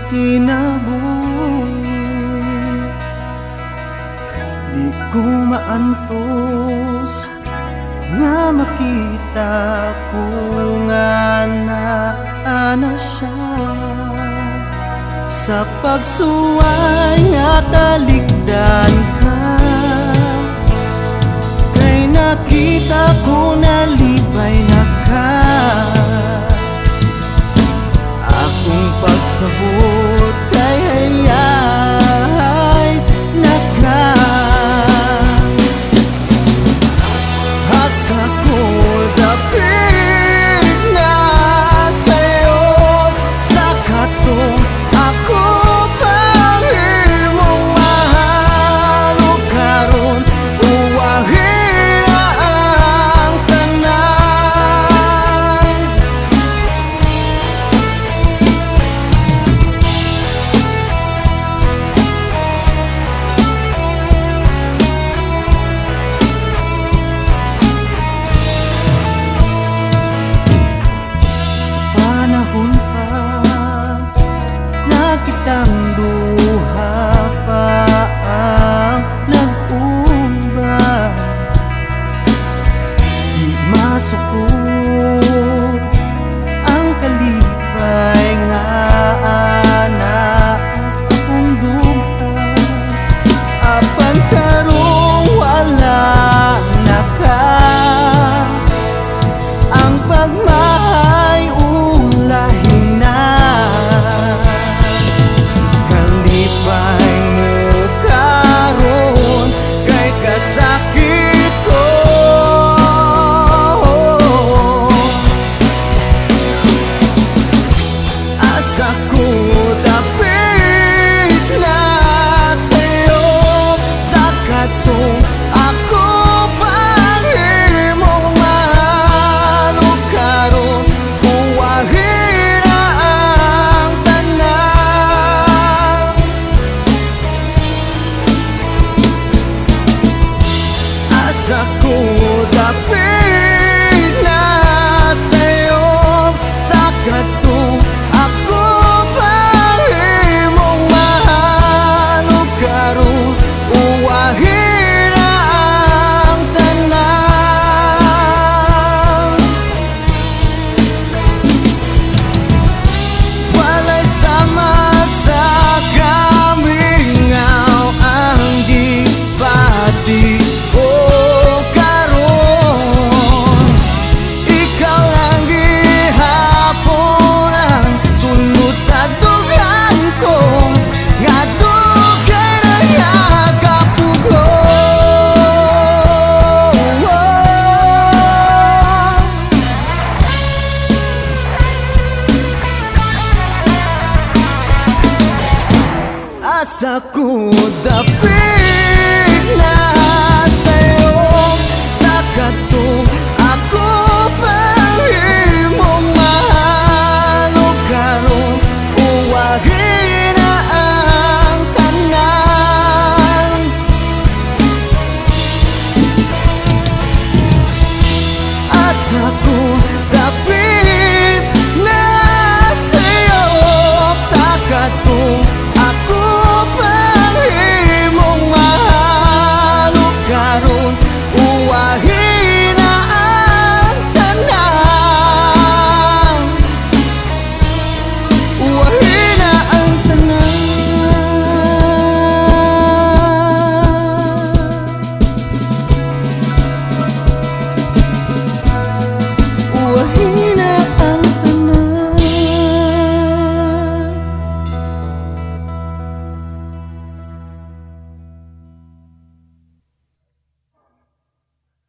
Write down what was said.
kinabuhi. Di ko maantos nga makita ko nga naana siya. Sa pagsuway nga talikdan ka, kay nakita ko nalipay na ka. Akong pagsabot kay hayay naka. Asa ko dapit na sa'yo, sa katong ako pang-imong mahal. O karon uwahin na ang tanan. Sa panahon pa na kitang duha pa ang nag-umbay, di masukot ang kalipay nga anaas akong duha. Apan karong wala na ka, ang pagmahay ulahin na. Kalipay mo karon kay kasakit ko. Asa ko dapit na sa'yo, sa katong ako pang-imong mahal. O karon uwahin na ang tanan. Asa ko dapit na sa'yo, sa katong ako pang-imong mahal. O karon uwahin na ang tanan. Walay sama sa kamingaw ang gibati ko karon. Ikaw lang gihapon ang sulod sa dugan ko, nga dugay na yakap ko. Asa ko dapit na sa'yo, sa katong